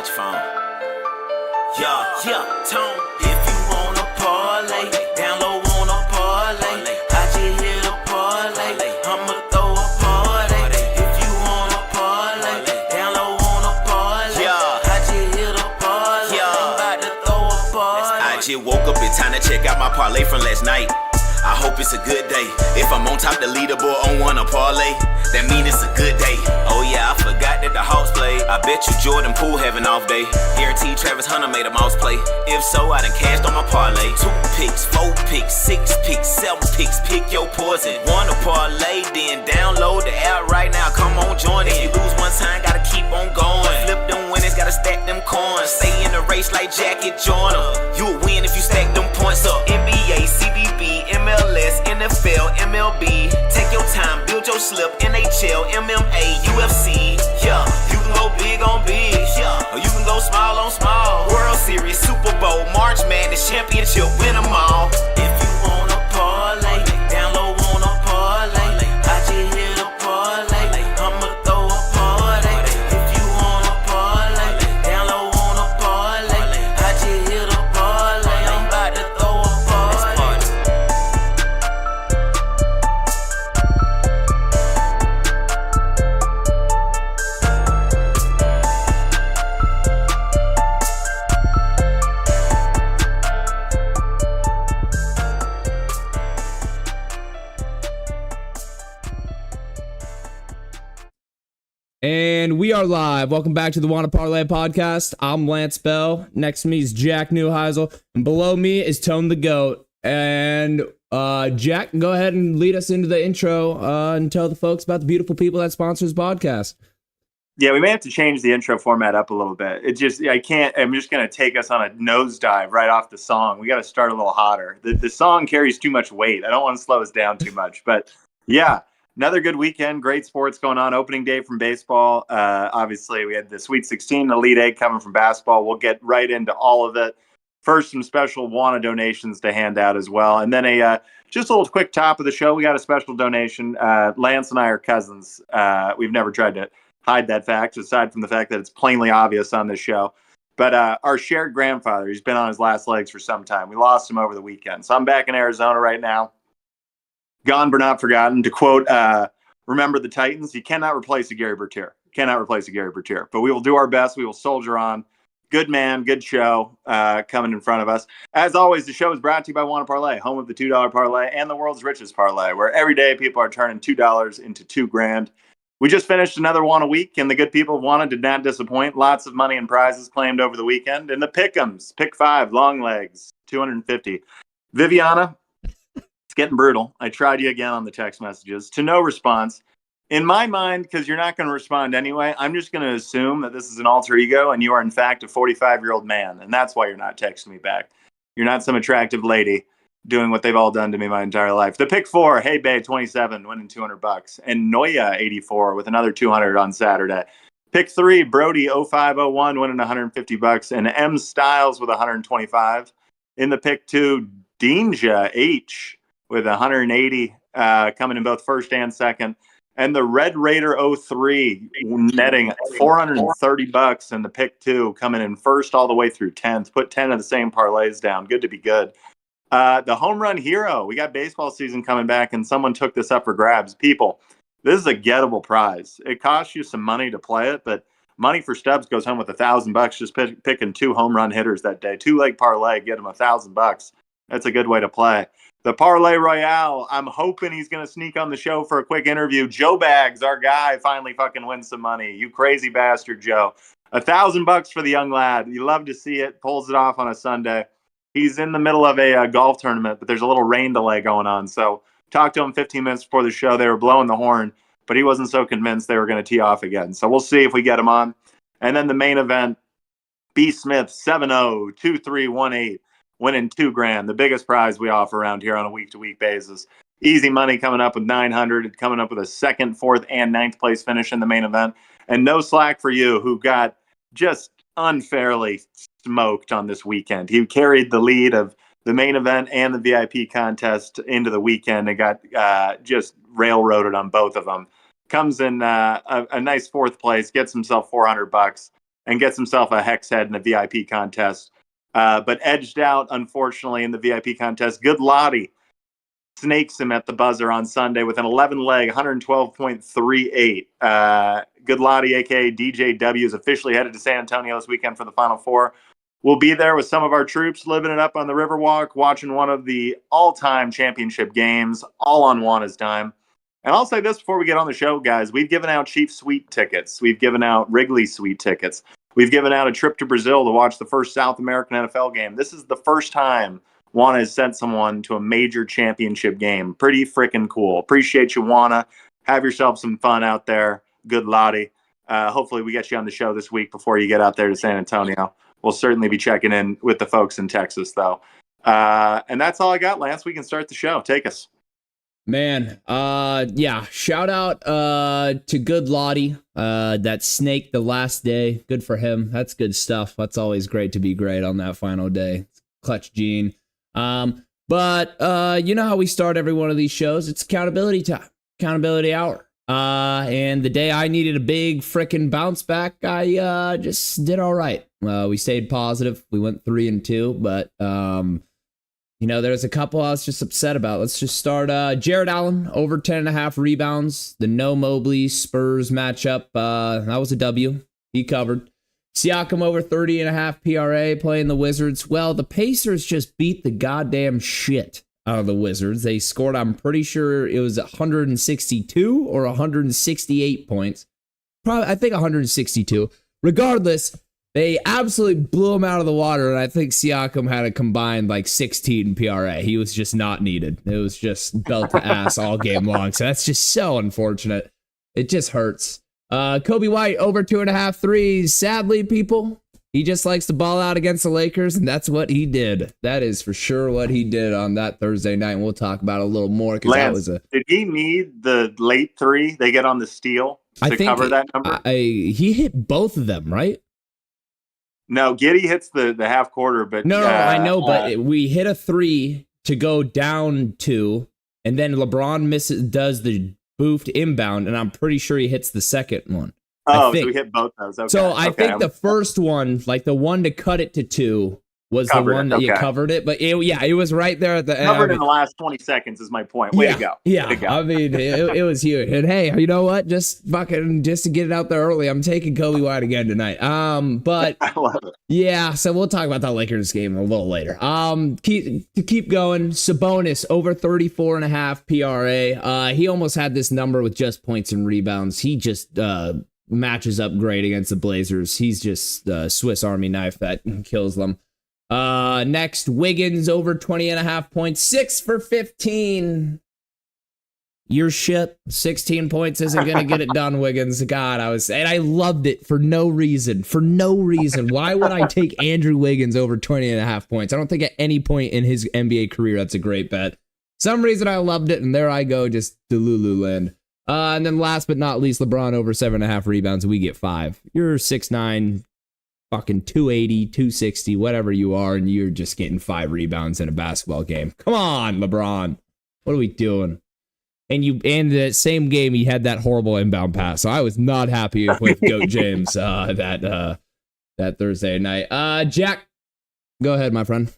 Watch phone. Yeah, Tone. If you wanna parlay, down low on a parlay. I just hit a parlay. I'ma throw a party. If you wanna parlay, down low on a parlay. I just hit a parlay. I'm about to throw a party. I just woke up, it's time to check out my parlay from last night. I hope it's a good day. If I'm on top the leaderboard on one a parlay, that mean it's a good day. Oh yeah, I forgot that the Hawks played. I bet you Jordan Poole have an off day. Guaranteed Travis Hunter made a mouse play. If so, I done cashed on my parlay. 2 picks, 4 picks, 6 picks, 7 picks. Pick your poison. Want a parlay, then download the app right now. Come on, join it. If you lose one time, gotta keep on going. Flip them winnings, gotta stack them coins. Stay in the race like Jacket Joyner. You'll win if you stack them points up. NBA, CBB, MLS, NFL, MLB. Take your time, build your slip. NHL, MMA, UFC. Yeah, you can go big on big. Yeah, or you can go small on small. World Series, Super Bowl, March Madness, Championship, win them all. If you wanna parlay, down low on a parlay. I just hit a parlay. I'ma throw a party. If you wanna parlay, down low on a parlay. I just hit a parlay. I'm about to throw a party. And we are live. Welcome back to the Wanna Parlay podcast. I'm Lantz Bell. Next to me is Jack Neuheisel. And below me is Tonethegoat. And Jack, go ahead and lead us into the intro and tell the folks about the beautiful people that sponsors the podcast. Yeah, we may have to change the intro format up a little bit. I'm just going to take us on a nosedive right off the song. We got to start a little hotter. The song carries too much weight. I don't want to slow us down too much, but yeah. Another good weekend. Great sports going on. Opening day from baseball. Obviously, we had the Sweet 16 Elite Eight coming from basketball. We'll get right into all of it. First, some special WANA donations to hand out as well. And then just a little quick top of the show. We got a special donation. Lance and I are cousins. We've never tried to hide that fact, aside from the fact that it's plainly obvious on this show. But our shared grandfather, he's been on his last legs for some time. We lost him over the weekend. So I'm back in Arizona right now. Gone but not forgotten. To quote, remember the Titans, you cannot replace a Gary Bertier. Cannot replace a Gary Bertier. But we will do our best. We will soldier on. Good man, good show coming in front of us. As always, the show is brought to you by Wanna Parlay, home of the $2 parlay and the world's richest parlay, where every day people are turning $2 into $2,000. We just finished another Wanna week, and the good people of Wanna did not disappoint. Lots of money and prizes claimed over the weekend. And the Pick'ems, pick 5, long legs, 250. Viviana, it's getting brutal. I tried you again on the text messages. To no response. In my mind, because you're not going to respond anyway, I'm just going to assume that this is an alter ego and you are, in fact, a 45-year-old man. And that's why you're not texting me back. You're not some attractive lady doing what they've all done to me my entire life. The pick 4, Hey Bay 27, winning $200. And Noya 84 with another 200 on Saturday. Pick 3, Brody 0501 winning $150. And M Styles with 125. In the pick 2, Dinja H with 180 coming in both first and second. And the Red Raider 03 netting $430 in the pick 2, coming in first all the way through 10th. Put 10 of the same parlays down. Good to be good. The Home Run Hero. We got baseball season coming back, and someone took this up for grabs. People, this is a gettable prize. It costs you some money to play it, but Money for Stubbs goes home with $1,000 just picking 2 home run hitters that day. 2-leg parlay, get him $1,000. That's a good way to play. The Parlay Royale, I'm hoping he's going to sneak on the show for a quick interview. Joe Bags, our guy, finally fucking wins some money. You crazy bastard, Joe. $1,000 for the young lad. You love to see it. Pulls it off on a Sunday. He's in the middle of a golf tournament, but there's a little rain delay going on. So talked to him 15 minutes before the show. They were blowing the horn, but he wasn't so convinced they were going to tee off again. So we'll see if we get him on. And then the main event, B. Smith, 7-0, 2-3-1-8. Winning $2,000, the biggest prize we offer around here on a week-to-week basis. Easy money coming up with 900, coming up with a second, fourth, and 9th place finish in the main event. And no slack for you, who got just unfairly smoked on this weekend. He carried the lead of the main event and the VIP contest into the weekend and got just railroaded on both of them. Comes in a nice 4th place, gets himself $400. and gets himself a hex head in the VIP contest. But edged out, unfortunately, in the VIP contest. Good Lottie snakes him at the buzzer on Sunday with an 11 leg, 112.38. Good Lottie, aka DJW, is officially headed to San Antonio this weekend for the Final Four. We'll be there with some of our troops, living it up on the Riverwalk, watching one of the all-time championship games, all on Juana's dime. And I'll say this before we get on the show, guys. We've given out Chief Suite tickets. We've given out Wrigley Suite tickets. We've given out a trip to Brazil to watch the first South American NFL game. This is the first time Juana has sent someone to a major championship game. Pretty freaking cool. Appreciate you, Juana. Have yourself some fun out there. Good Lottie. Hopefully we get you on the show this week before you get out there to San Antonio. We'll certainly be checking in with the folks in Texas, though. And that's all I got, Lance. We can start the show. Take us. Man, yeah, shout out to Good Lottie, that snake the last day. Good for him. That's good stuff. That's always great to be great on that final day. Clutch Gene. But you know how we start every one of these shows? It's accountability time, accountability hour. And the day I needed a big frickin' bounce back, I just did all right. We stayed positive. We went 3-2, but you know, there's a couple I was just upset about. Let's just start. Jared Allen over 10.5 rebounds. The no Mobley Spurs matchup. That was a W. He covered. Siakam over 30.5 PRA playing the Wizards. Well, the Pacers just beat the goddamn shit out of the Wizards. They scored, I'm pretty sure it was 162 or 168 points. Probably, I think 162. Regardless, they absolutely blew him out of the water, and I think Siakam had a combined like 16 PRA. He was just not needed. It was just belt to ass all game long. So that's just so unfortunate. It just hurts. Kobe White over 2.5 threes. Sadly, people, he just likes to ball out against the Lakers, and that's what he did. That is for sure what he did on that Thursday night, and we'll talk about it a little more. Lance, did he need the late three they get on the steal to cover that number? He hit both of them, right? No, Giddey hits the half quarter, but no, I know, but we hit a three to go down 2, and then LeBron does the boofed inbound, and I'm pretty sure he hits the second one. Oh, so we hit both those. Okay. So I think the first one, like the one to cut it to 2, was the one that you covered it. But it was right there at the end. Covered in the last 20 seconds is my point. Way to go. Yeah. Way to go. I mean, it was huge. And hey, you know what? Just to get it out there early, I'm taking Kobe White again tonight. But I love it. Yeah, so we'll talk about that Lakers game a little later. Keep going. Sabonis over 34.5 PRA. He almost had this number with just points and rebounds. He just matches up great against the Blazers. He's just a Swiss Army knife that kills them. Next, Wiggins over 20.5 points, 6 for 15. Your shit, 16 points isn't gonna get it done, Wiggins. God, I loved it for no reason. Why would I take Andrew Wiggins over 20.5 points? I don't think at any point in his NBA career that's a great bet. Some reason I loved it, and there I go, just to Lululand. And then last but not least, LeBron over 7.5 rebounds. We get 5. You're 6'9", fucking 280, 260, whatever you are, and you're just getting 5 rebounds in a basketball game. Come on, LeBron. What are we doing? And in the same game, he had that horrible inbound pass. So I was not happy with Goat James that Thursday night. Jack, go ahead, my friend.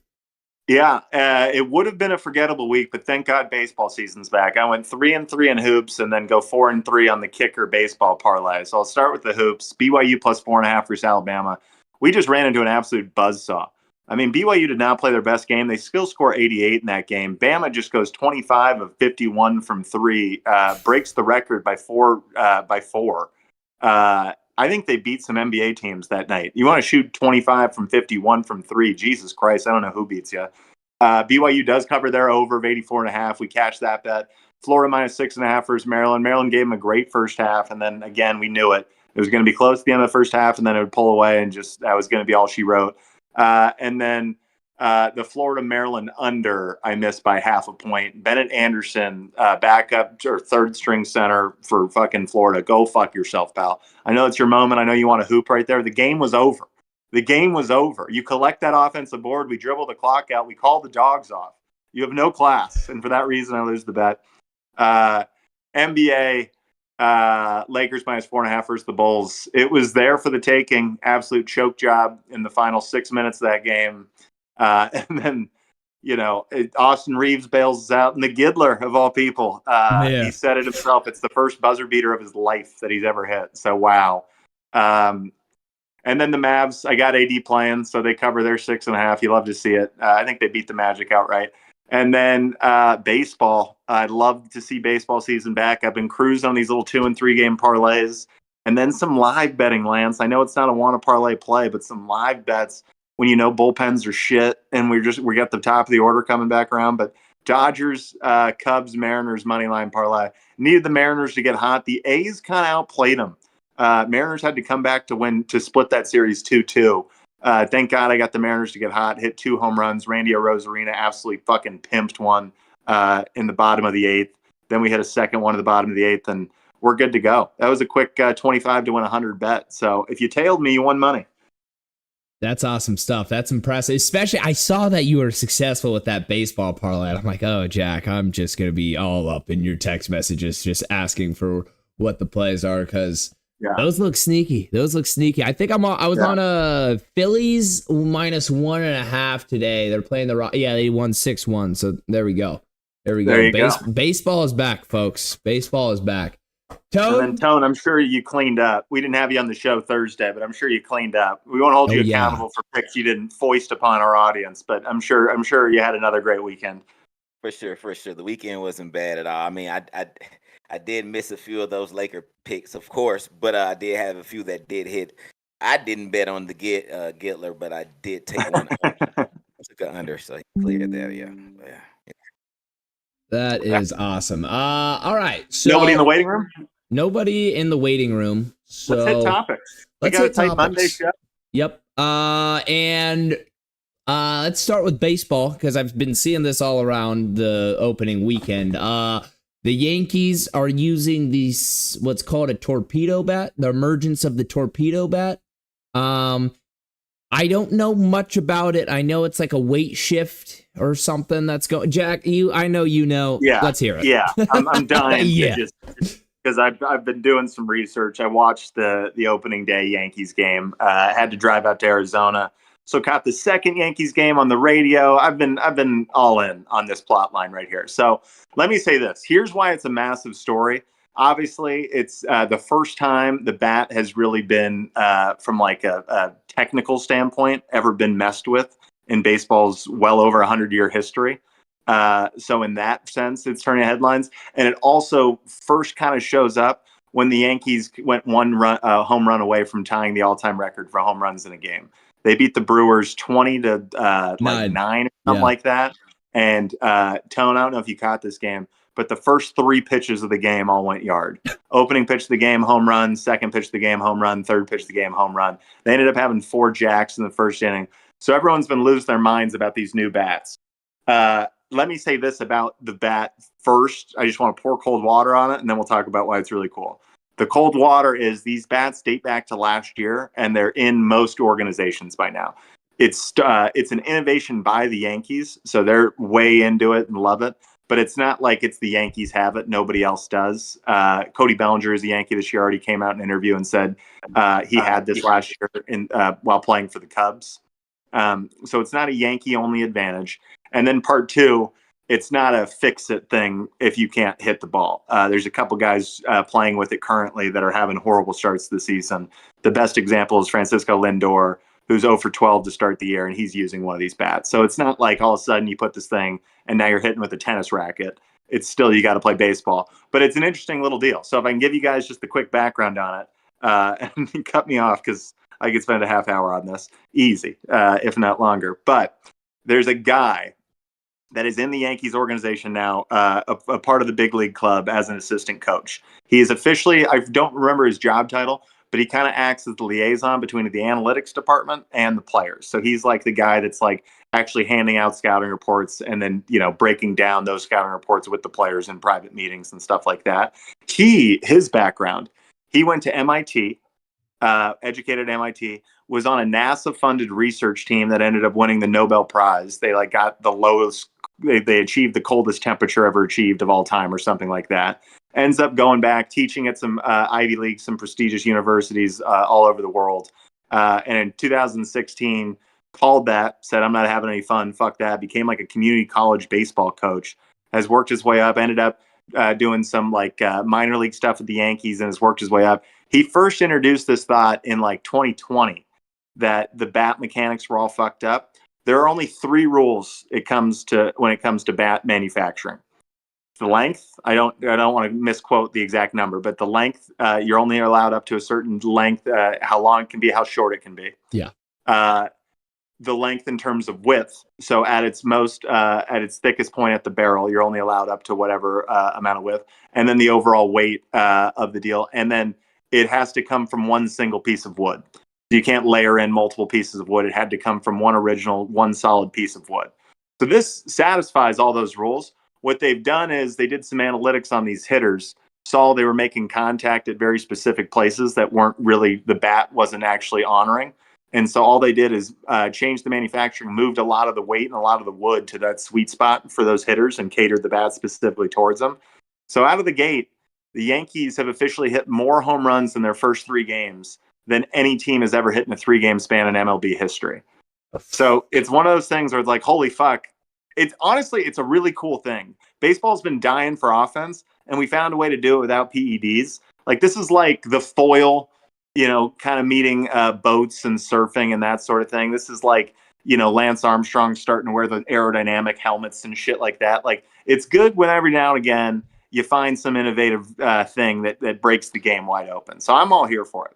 Yeah, it would have been a forgettable week, but thank God baseball season's back. I went 3-3 in hoops and then go 4-3 on the kicker baseball parlay. So I'll start with the hoops. BYU plus 4.5 versus Alabama. We just ran into an absolute buzzsaw. I mean, BYU did not play their best game. They still score 88 in that game. Bama just goes 25 of 51 from 3, breaks the record by 4. I think they beat some NBA teams that night. You want to shoot 25 from 51 from 3. Jesus Christ, I don't know who beats you. BYU does cover their over of 84.5. We cashed that bet. Florida minus 6.5 versus Maryland. Maryland gave them a great first half, and then again, we knew it. It was going to be close at the end of the first half, and then it would pull away, and just that was going to be all she wrote. And then the Florida-Maryland under, I missed by half a point. Bennett Anderson, backup or third string center for fucking Florida. Go fuck yourself, pal. I know it's your moment. I know you want to hoop right there. The game was over. You collect that offensive board. We dribble the clock out. We call the dogs off. You have no class. And for that reason, I lose the bet. NBA, Lakers minus 4.5 versus the Bulls. It was there for the taking. Absolute choke job in the final 6 minutes of that game. And then, Austin Reeves bails us out. And the Giddler, of all people, he said it himself. It's the first buzzer beater of his life that he's ever hit. So, wow. And then the Mavs, I got AD playing, so they cover their 6.5. You love to see it. I think they beat the Magic outright. And then baseball. I'd love to see baseball season back. I've been cruising on these little 2 and 3 game parlays. And then some live betting, Lance. I know it's not a want to parlay play, but some live bets when bullpens are shit and we got the top of the order coming back around. But Dodgers, Cubs, Mariners, money line parlay. Needed the Mariners to get hot. The A's kind of outplayed them. Mariners had to come back to split that series 2-2. Thank God I got the Mariners to get hot, hit 2 home runs. Randy Arozarena absolutely fucking pimped one in the bottom of the 8th. Then we hit a second one at the bottom of the 8th, and we're good to go. That was a quick 25 to win 100 bet. So if you tailed me, you won money. That's awesome stuff. That's impressive. Especially, I saw that you were successful with that baseball parlay. I'm like, oh, Jack, I'm just going to be all up in your text messages just asking for what the plays are because those look sneaky. I think I was on a Phillies minus 1.5 today. They're playing the Rock. Yeah, they won 6-1. So there we go. Baseball is back, folks. Baseball is back. Tone, I'm sure you cleaned up. We didn't have you on the show Thursday, but I'm sure you cleaned up. We won't hold you accountable for picks you didn't foist upon our audience, but I'm sure you had another great weekend. For sure. The weekend wasn't bad at all. I mean, I did miss a few of those Laker picks, of course, but I did have a few that did hit. I didn't bet on the Gittler, but I did take one. Took an under, so he cleared that. Yeah. That is awesome. All right. So nobody in the waiting room? Nobody in the waiting room. So let's hit topics. We got a tight Monday show. Yep. And let's start with baseball because I've been seeing this all around the opening weekend. The Yankees are using these what's called a torpedo bat, the emergence of the torpedo bat. I don't know much about it. I know it's like a weight shift or something that's going. Jack, I know you know. Yeah, let's hear it. Yeah, I'm dying to just because I've been doing some research. I watched the opening day Yankees game. Had to drive out to Arizona, so caught the second Yankees game on the radio. I've been all in on this plot line right here. So let me say this. Here's why it's a massive story. Obviously, it's the first time the bat has really been, from like a technical standpoint, ever been messed with in baseball's well over 100-year history. So in that sense, it's turning headlines. And it also first kind of shows up when the Yankees went one home run away from tying the all-time record for home runs in a game. They beat the Brewers 20 to 9 or something like that. And Tone, I don't know if you caught this game, but the first 3 pitches of the game all went yard. Opening pitch of the game, home run. Second pitch of the game, home run. Third pitch of the game, home run. They ended up having 4 jacks in the first inning. So everyone's been losing their minds about these new bats. Let me say this about the bat first. I just want to pour cold water on it, and then we'll talk about why it's really cool. The cold water is these bats date back to last year, and they're in most organizations by now. It's an innovation by the Yankees, so they're way into it and love it. But it's not like it's the Yankees have it. Nobody else does. Cody Bellinger is a Yankee this year. Already came out in an interview and said he had this last year while playing for the Cubs. So it's not a Yankee-only advantage. And then part 2, it's not a fix-it thing if you can't hit the ball. There's a couple guys playing with it currently that are having horrible starts this season. The best example is Francisco Lindor, who's 0 for 12 to start the year, and he's using one of these bats. So it's not like all of a sudden you put this thing and now you're hitting with a tennis racket. It's still, you got to play baseball. But it's an interesting little deal. So if I can give you guys just a quick background on it, and cut me off because I could spend a half hour on this. Easy, if not longer. But there's a guy that is in the Yankees organization now, a part of the big league club as an assistant coach. He is officially, I don't remember his job title, but he kind of acts as the liaison between the analytics department and the players. So he's like the guy that's like actually handing out scouting reports and then, breaking down those scouting reports with the players in private meetings and stuff like that. His background, he went to MIT, educated at MIT, was on a NASA-funded research team that ended up winning the Nobel Prize. They got the lowest, they achieved the coldest temperature ever achieved of all time or something like that. ends up going back, teaching at some Ivy League, some prestigious universities all over the world. And in 2016, called that, said, I'm not having any fun, fuck that, became like a community college baseball coach, has worked his way up, ended up doing some like minor league stuff with the Yankees and has worked his way up. He first introduced this thought in like 2020 that the bat mechanics were all fucked up. There are only 3 rules when it comes to bat manufacturing. The length, I don't want to misquote the exact number, but the length, you're only allowed up to a certain length, how long it can be, how short it can be. Yeah. The length in terms of width. So at its thickest point at the barrel, you're only allowed up to whatever amount of width. And then the overall weight of the deal. And then it has to come from one single piece of wood. You can't layer in multiple pieces of wood. It had to come from one solid piece of wood. So this satisfies all those rules. What they've done is they did some analytics on these hitters, saw they were making contact at very specific places that weren't really, the bat wasn't actually honoring. And so all they did is change the manufacturing, moved a lot of the weight and a lot of the wood to that sweet spot for those hitters and catered the bat specifically towards them. So out of the gate, the Yankees have officially hit more home runs in their first 3 games than any team has ever hit in a 3-game span in MLB history. So it's one of those things where it's like, holy fuck. It's a really cool thing. Baseball's been dying for offense, and we found a way to do it without PEDs. Like, this is like the foil, kind of meeting boats and surfing and that sort of thing. This is like, Lance Armstrong starting to wear the aerodynamic helmets and shit like that. Like, it's good when every now and again you find some innovative thing that breaks the game wide open. So I'm all here for it.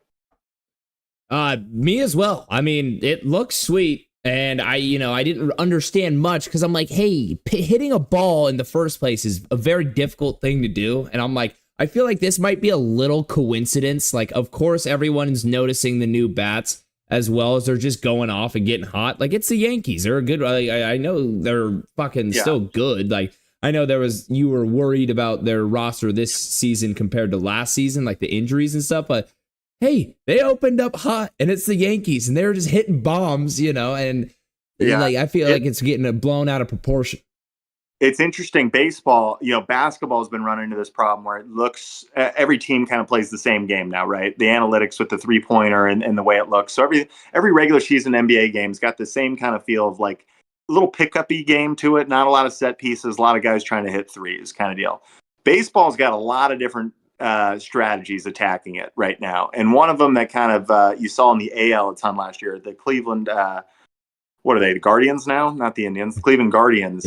Me as well. I mean, it looks sweet. And I didn't understand much because I'm like, hey, hitting a ball in the first place is a very difficult thing to do. And I'm like, I feel like this might be a little coincidence. Like, of course, everyone's noticing the new bats as well as they're just going off and getting hot. Like, it's the Yankees. They're a good. I know they're fucking still good. Like, I know you were worried about their roster this season compared to last season, like the injuries and stuff, but hey, they opened up hot, and it's the Yankees, and they're just hitting bombs, and like I feel like it's getting blown out of proportion. It's interesting. Baseball, basketball has been running into this problem where it looks every team kind of plays the same game now, right? The analytics with the 3-pointer and the way it looks. So every regular season NBA game's got the same kind of feel of like a little pickup-y game to it. Not a lot of set pieces, a lot of guys trying to hit threes, kind of deal. Baseball's got a lot of different strategies attacking it right now. And one of them that kind of you saw in the AL a ton last year, the Cleveland, what are they, the Guardians now? Not the Indians, the Cleveland Guardians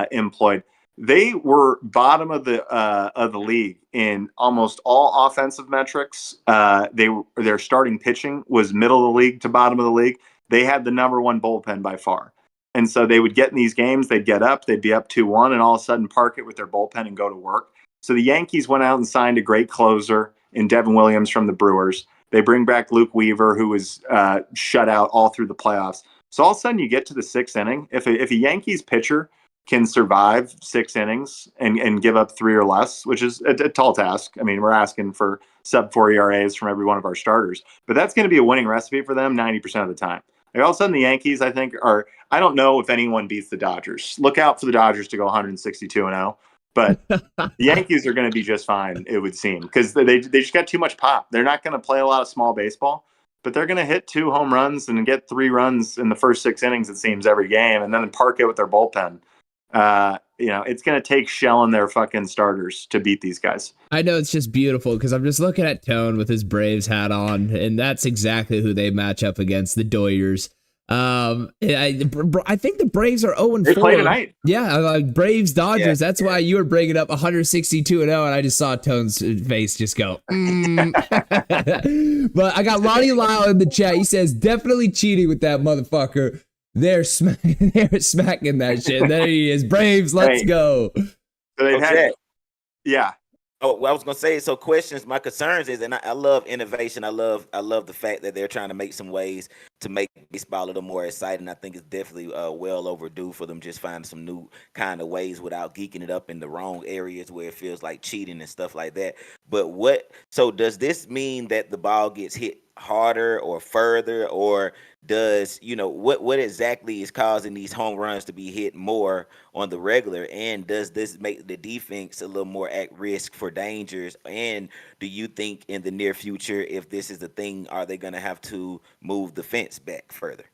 employed. They were bottom of the league in almost all offensive metrics. Their starting pitching was middle of the league to bottom of the league. They had the number 1 bullpen by far. And so they would get in these games, they'd get up, they'd be up 2-1, and all of a sudden park it with their bullpen and go to work. So the Yankees went out and signed a great closer in Devin Williams from the Brewers. They bring back Luke Weaver, who was shut out all through the playoffs. So all of a sudden you get to the 6th inning. If a Yankees pitcher can survive 6 innings and give up 3 or less, which is a tall task. I mean, we're asking for sub-4 ERAs from every one of our starters. But that's going to be a winning recipe for them 90% of the time. Like, all of a sudden the Yankees, I think, I don't know if anyone beats the Dodgers. Look out for the Dodgers to go 162-0. But the Yankees are going to be just fine, it would seem, because they just got too much pop. They're not going to play a lot of small baseball, but they're going to hit 2 home runs and get 3 runs in the first 6 innings, it seems, every game, and then park it with their bullpen. It's going to take shelling their fucking starters to beat these guys. I know, it's just beautiful because I'm just looking at Tone with his Braves hat on, and that's exactly who they match up against, the Doyers. I think the Braves are 0-4. They play tonight. Yeah, like Braves Dodgers. Yeah. That's why you were bringing up 162-0, and I just saw Tone's face just go. But I got Ronnie Lyle in the chat. He says definitely cheating with that motherfucker. They're smacking that shit. There he is. Braves, let's go. So yeah. Oh, well, I was gonna say, so questions. My concerns is, and I love innovation. I love the fact that they're trying to make some ways to make baseball a little more exciting. I think it's definitely well overdue for them just finding some new kind of ways without geeking it up in the wrong areas where it feels like cheating and stuff like that. But so does this mean that the ball gets hit harder or further, or does what exactly is causing these home runs to be hit more on the regular, and does this make the defense a little more at risk for dangers? And do you think in the near future, if this is the thing, are they going to have to move the fence back further?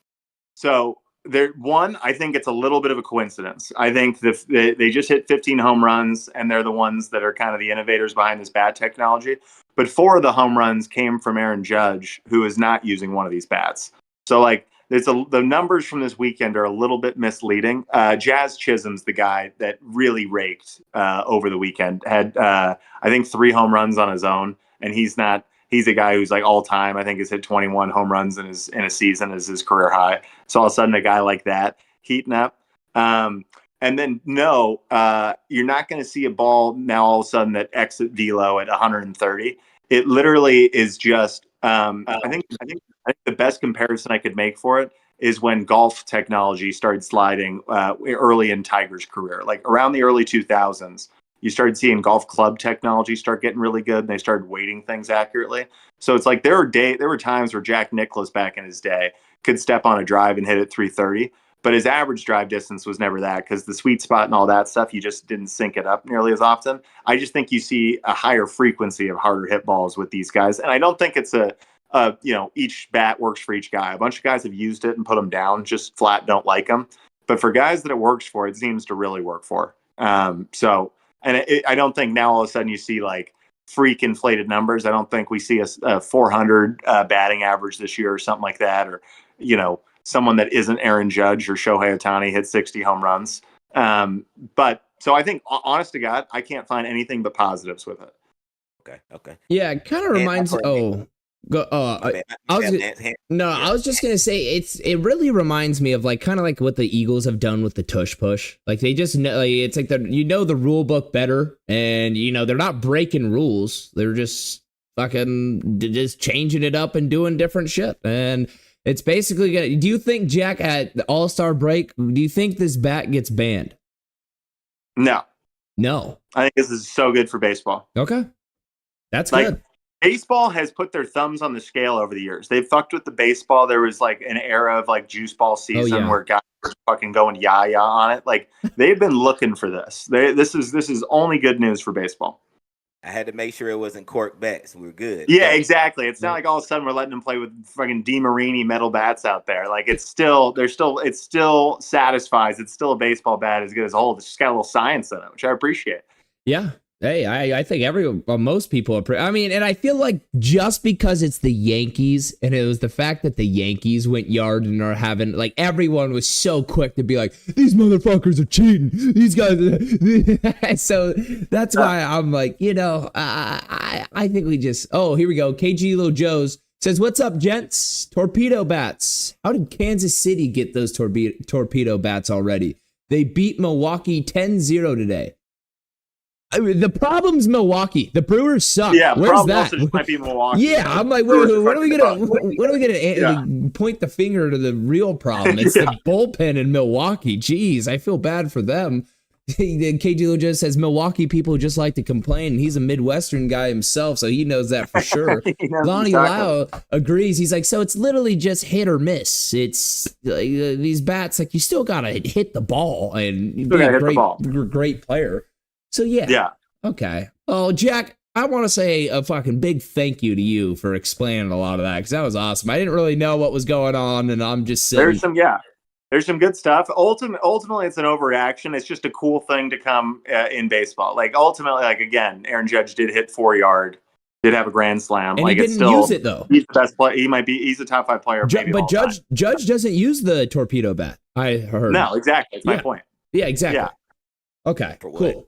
So I think it's a little bit of a coincidence. I think they just hit 15 home runs, and they're the ones that are kind of the innovators behind this bat technology. But 4 of the home runs came from Aaron Judge, who is not using one of these bats. So like the numbers from this weekend are a little bit misleading. Jazz Chisholm's the guy that really raked over the weekend. Had I think 3 home runs on his own, and he's a guy who's like all time, I think has hit 21 home runs in a season as his career high. So all of a sudden a guy like that heating up. And then you're not going to see a ball now all of a sudden that exit velo at 130. It literally is just I think the best comparison I could make for it is when golf technology started sliding early in Tiger's career, like around the early 2000s. You started seeing golf club technology start getting really good, and they started weighting things accurately. So it's like there were times where Jack Nicklaus back in his day could step on a drive and hit it 330, but his average drive distance was never that, because the sweet spot and all that stuff, you just didn't sync it up nearly as often. I just think you see a higher frequency of harder hit balls with these guys, and I don't think it's each bat works for each guy. A bunch of guys have used it and put them down, just flat don't like them. But for guys that it works for, it seems to really work for. I don't think now all of a sudden you see like freak inflated numbers. I don't think we see a 400 batting average this year or something like that, or someone that isn't Aaron Judge or Shohei Ohtani hit 60 home runs. But so I think, honest to God, I can't find anything but positives with it. Okay. Yeah, it kind of reminds. I was just gonna say it really reminds me of like kind of like what the Eagles have done with the tush push. Like they just know, like, it's like the rule book better, and they're not breaking rules. They're just fucking just changing it up and doing different shit. And it's basically gonna. Do you think, Jack, at the All-Star break, do you think this bat gets banned? No. I think this is so good for baseball. Okay, that's good. Baseball has put their thumbs on the scale over the years. They've fucked with the baseball. There was like an era of like juice ball season where guys were fucking going yah on it. Like they've been looking for this. This is only good news for baseball. I had to make sure it wasn't cork bats. We're good. Yeah, exactly. It's not like all of a sudden we're letting them play with fucking DeMarini metal bats out there. Like it still satisfies. It's still a baseball bat as good as a whole. It's just got a little science in it, which I appreciate. Yeah. Hey, I think most people are. And I feel like just because it's the Yankees, and it was the fact that the Yankees went yard and are having, like, everyone was so quick to be like, these motherfuckers are cheating. These guys. So that's why I'm like, I think we just. Oh, here we go. KG Lil Joe's says, "What's up, gents? Torpedo bats. How did Kansas City get those torpedo bats already? They beat Milwaukee 10-0 today." The problem's Milwaukee. The Brewers suck. Yeah, where's that? Also might be Milwaukee. Yeah, I'm like, when are we gonna point the finger to the real problem? It's the bullpen in Milwaukee. Jeez, I feel bad for them. KG Lojo says Milwaukee people just like to complain. He's a Midwestern guy himself, so he knows that for sure. Lonnie Lau agrees. He's like, so it's literally just hit or miss. It's like, these bats, like you still gotta hit the ball and be a great player. So yeah. Okay. Oh, Jack, I want to say a fucking big thank you to you for explaining a lot of that, because that was awesome. I didn't really know what was going on, and I'm just sitting. There's some good stuff. Ultimately, it's an overreaction. It's just a cool thing to come in baseball. Like ultimately, like again, Aaron Judge did hit 4-yard, did have a grand slam. And like he didn't use it though. He's the best player. He's a top 5 player. But Judge doesn't use the torpedo bat. I heard. No, exactly. That's my point. Yeah, exactly. Yeah. Okay. Cool.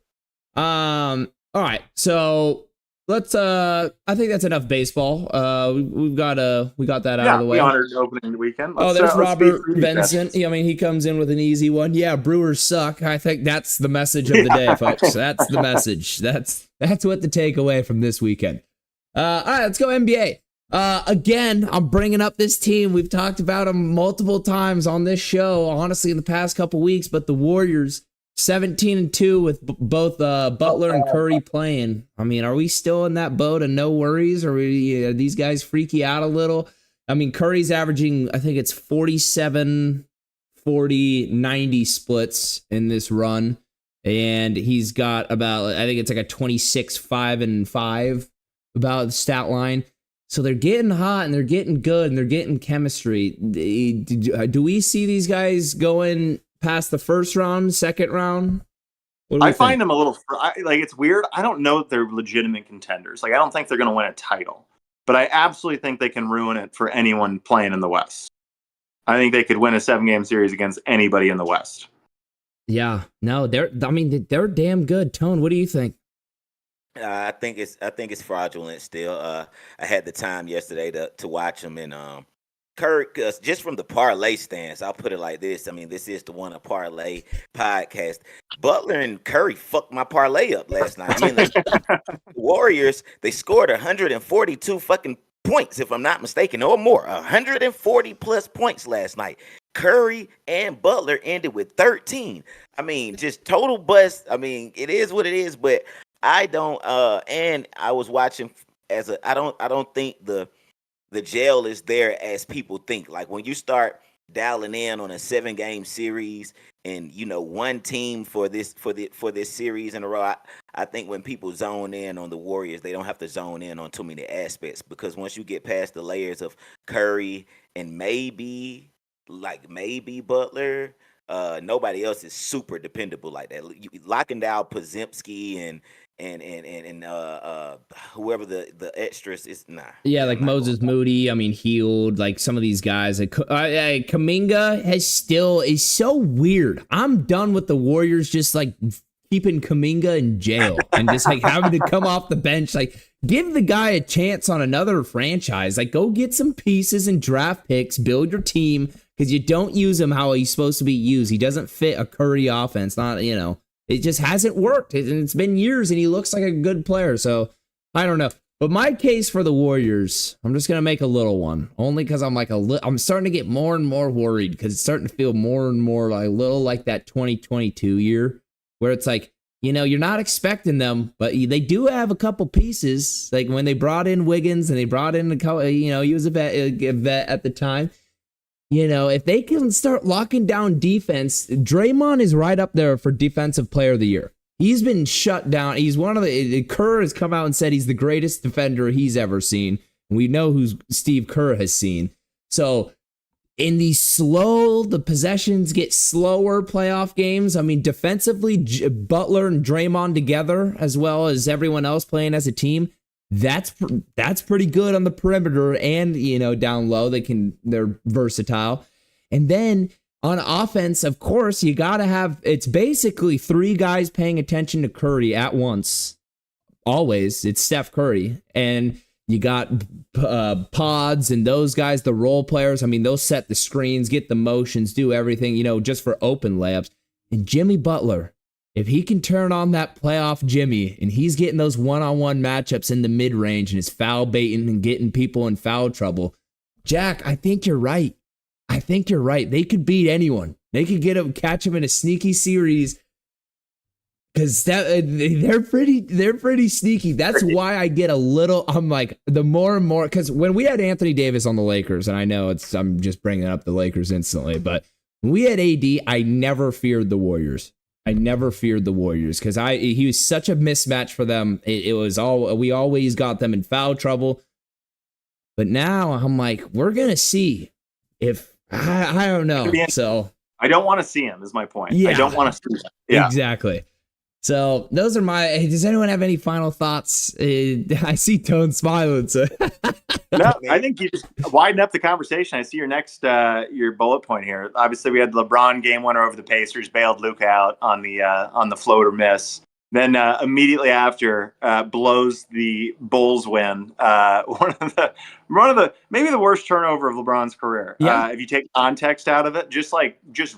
All right, so let's I think that's enough baseball. We got that out of the way. Yeah, honored opening weekend. There's Robert Vincent. He comes in with an easy one. Yeah, Brewers suck. I think that's the message of the day, folks. That's the message. That's what to take away from this weekend. All right, let's go NBA. Again, I'm bringing up this team. We've talked about them multiple times on this show, honestly, in the past couple weeks, but the Warriors 17-2 with both Butler and Curry playing. I mean, are we still in that boat of no worries? Or are these guys freaky out a little? I mean, Curry's averaging, I think it's 47, 40, 90 splits in this run. And he's got about, I think it's like a 26, 5 and 5 about the stat line. So they're getting hot and they're getting good and they're getting chemistry. Do we see these guys going past the first round, second round? I find them a little like, it's weird. I don't know that they're legitimate contenders. Like, I don't think they're going to win a title, but I absolutely think they can ruin it for anyone playing in the West. I think they could win a 7-game series against anybody in the West. Yeah, no, they're damn good. Tone, what do you think? I think it's fraudulent still. I had the time yesterday to watch them, and Curry, just from the parlay stance, I'll put it like this. I mean, this is the One a Parlay podcast. Butler and Curry fucked my parlay up last night. I mean, the Warriors, they scored 142 fucking points, if I'm not mistaken, or more. 140 plus points last night. Curry and Butler ended with 13. I mean, just total bust. I mean, it is what it is, but I don't and I was watching I don't think the gel is there as people think. Like, when you start dialing in on a 7-game series and one team for this series in a row, I think when people zone in on the Warriors, they don't have to zone in on too many aspects, because once you get past the layers of Curry and maybe Butler, nobody else is super dependable like that. Locking down Podziemski and whoever the extras is, nah. Yeah, like Moses Moody. I mean, Healed. Like some of these guys. Like Kuminga is so weird. I'm done with the Warriors just like keeping Kuminga in jail and just like having to come off the bench. Like, give the guy a chance on another franchise. Like, go get some pieces and draft picks. Build your team, because you don't use him how he's supposed to be used. He doesn't fit a Curry offense. It just hasn't worked. It's been years, and he looks like a good player. So, I don't know. But my case for the Warriors, I'm just going to make a little one. Only because I'm I'm starting to get more and more worried, because it's starting to feel more and more like a little like that 2022 year, where it's like, you're not expecting them, but they do have a couple pieces. Like when they brought in Wiggins and they brought in he was a vet at the time. If they can start locking down defense, Draymond is right up there for Defensive Player of the Year. He's been shut down. He's one of Kerr has come out and said he's the greatest defender he's ever seen. And we know who Steve Kerr has seen. So in the possessions get slower playoff games. I mean, defensively, Butler and Draymond together, as well as everyone else playing as a team, that's pretty good on the perimeter and, down low. They're versatile. And then on offense, of course, you got to have, it's basically 3 guys paying attention to Curry at once. Always. It's Steph Curry. And you got Pods and those guys, the role players. I mean, they'll set the screens, get the motions, do everything, just for open layups. And Jimmy Butler, if he can turn on that playoff Jimmy and he's getting those one-on-one matchups in the mid-range and is foul baiting and getting people in foul trouble, Jack, I think you're right. They could beat anyone. They could catch him in a sneaky series. Because they're pretty sneaky. That's why I get a little. I'm like, the more and more, because when we had Anthony Davis on the Lakers, and I know I'm just bringing up the Lakers instantly, but when we had AD, I never feared the Warriors. Because he was such a mismatch for them. We always got them in foul trouble. But now I'm like, we're gonna see if I don't know. So I don't want to see him. Is my point. Yeah, I don't want to see him. Yeah, exactly. So those are does anyone have any final thoughts? I see Tone smiling. So. No, I think you just widen up the conversation. I see your next, your bullet point here. Obviously, we had LeBron game winner over the Pacers, bailed Luka out on the floater miss. Then immediately after, blows the Bulls win. One of the maybe the worst turnover of LeBron's career. Yeah. If you take context out of it, just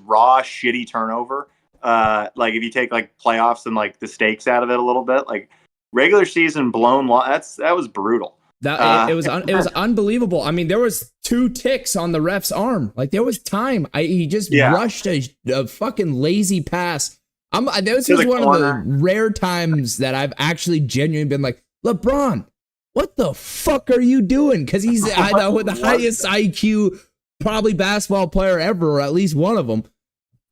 raw shitty turnover. Like if you take like playoffs and like the stakes out of it a little bit, like regular season blown. That was brutal. It was unbelievable. I mean, there was 2 ticks on the ref's arm. Like there was time. He just rushed a fucking lazy pass. This was one of the rare times that I've actually genuinely been like, LeBron, what the fuck are you doing? Because he's the highest IQ, probably basketball player ever, or at least one of them.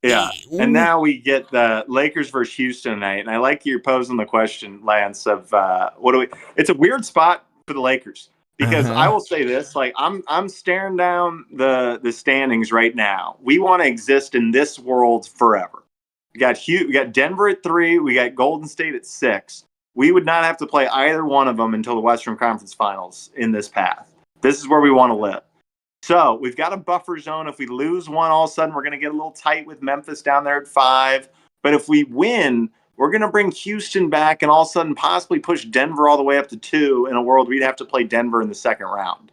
Yeah, and now we get the Lakers versus Houston tonight, and I like you're posing the question, Lance, of what do we? It's a weird spot for the Lakers because I will say this: like I'm staring down the standings right now. We want to exist in this world forever. We got Denver at 3. We got Golden State at 6. We would not have to play either one of them until the Western Conference Finals in this path. This is where we want to live. So we've got a buffer zone. If we lose one, all of a sudden we're going to get a little tight with Memphis down there at 5. But if we win, we're going to bring Houston back and all of a sudden possibly push Denver all the way up to 2 in a world we'd have to play Denver in the second round.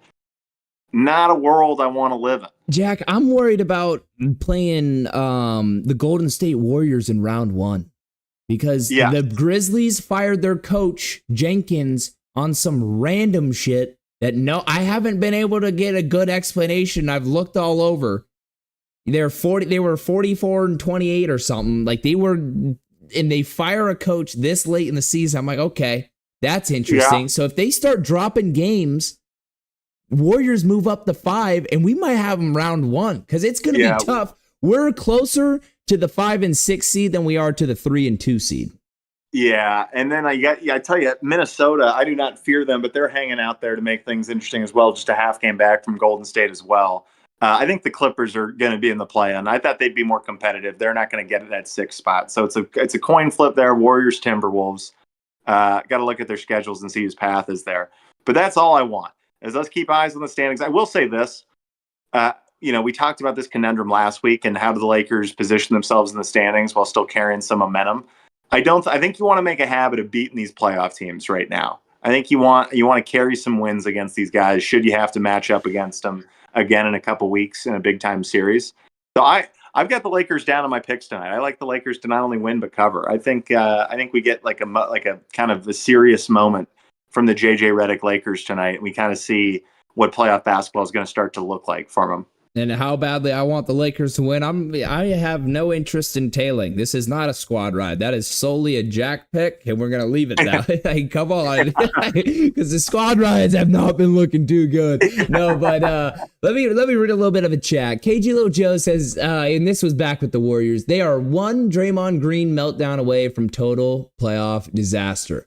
Not a world I want to live in. Jack, I'm worried about playing the Golden State Warriors in round 1 because the Grizzlies fired their coach, Jenkins, on some random shit that I haven't been able to get a good explanation. I've looked all over. They were 44-28 or something. Like and they fire a coach this late in the season. I'm like, okay, that's interesting. Yeah. So if they start dropping games, Warriors move up to 5, and we might have them round 1 because it's going to be tough. We're closer to the 5 and 6 seed than we are to the 3 and 2 seed. Yeah, and then I tell you, Minnesota, I do not fear them, but they're hanging out there to make things interesting as well. Just a half game back from Golden State as well. I think the Clippers are going to be in the play-in. I thought they'd be more competitive. They're not going to get at that 6th spot, so it's a coin flip there. Warriors, Timberwolves. Got to look at their schedules and see whose path is there. But that's all I want is let's keep eyes on the standings. I will say this. We talked about this conundrum last week and how do the Lakers position themselves in the standings while still carrying some momentum. I think you want to make a habit of beating these playoff teams right now. I think you want to carry some wins against these guys should you have to match up against them again in a couple weeks in a big time series. So I've got the Lakers down on my picks tonight. I like the Lakers to not only win but cover. I think we get like a kind of a serious moment from the JJ Redick Lakers tonight. We kind of see what playoff basketball is going to start to look like for them. And how badly I want the Lakers to win. I have no interest in tailing. This is not a squad ride. That is solely a Jack pick, and we're gonna leave it now. Like, come on, because the squad rides have not been looking too good. No, but let me read a little bit of a chat. KG Lil Joe says, and this was back with the Warriors. They are one Draymond Green meltdown away from total playoff disaster.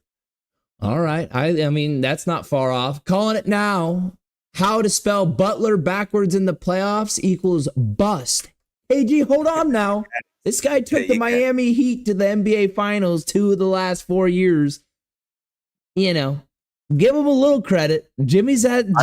All right, I mean that's not far off. Calling it now. How to spell Butler backwards in the playoffs equals bust. AG, hold on now. This guy took the Miami Heat to the NBA Finals 2 of the last 4 years. Give him a little credit. Jimmy's had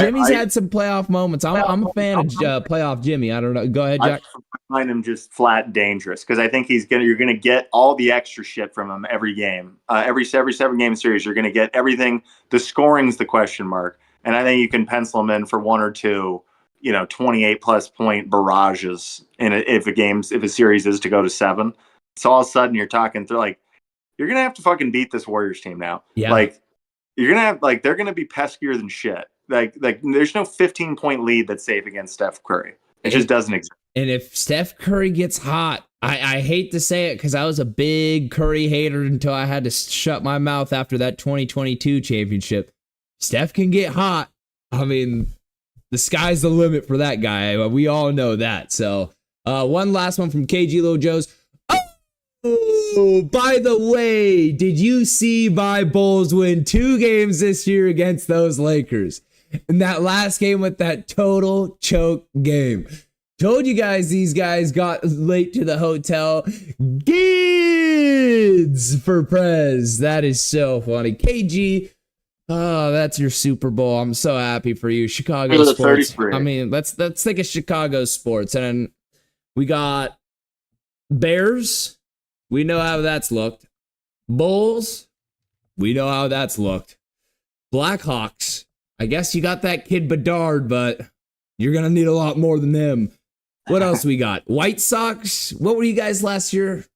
some playoff moments. I'm a fan of playoff Jimmy. I don't know. Go ahead, Jack. I find him just flat dangerous because I think you're gonna get all the extra shit from him every game. Every 7-game series, you're gonna get everything. The scoring's the question mark. And I think you can pencil them in for 1 or 2, 28-plus point barrages if a series is to go to 7. So all of a sudden you're talking through you're gonna have to fucking beat this Warriors team now. Yeah. You're gonna have they're gonna be peskier than shit. Like there's no 15-point lead that's safe against Steph Curry. It just doesn't exist. And if Steph Curry gets hot, I hate to say it because I was a big Curry hater until I had to shut my mouth after that 2022 championship. Steph can get hot. I mean, the sky's the limit for that guy. We all know that. So, one last one from KG Lil Joe's. Oh, by the way, did you see my Bulls win 2 games this year against those Lakers? And that last game with that total choke game. Told you guys these guys got late to the hotel. Gids for Prez. That is so funny. KG. Oh, that's your Super Bowl. I'm so happy for you. Chicago sports. I mean, let's think of Chicago sports. And then we got Bears. We know how that's looked. Bulls. We know how that's looked. Blackhawks. I guess you got that kid Bedard, but you're going to need a lot more than him. What else we got? White Sox. What were you guys last year?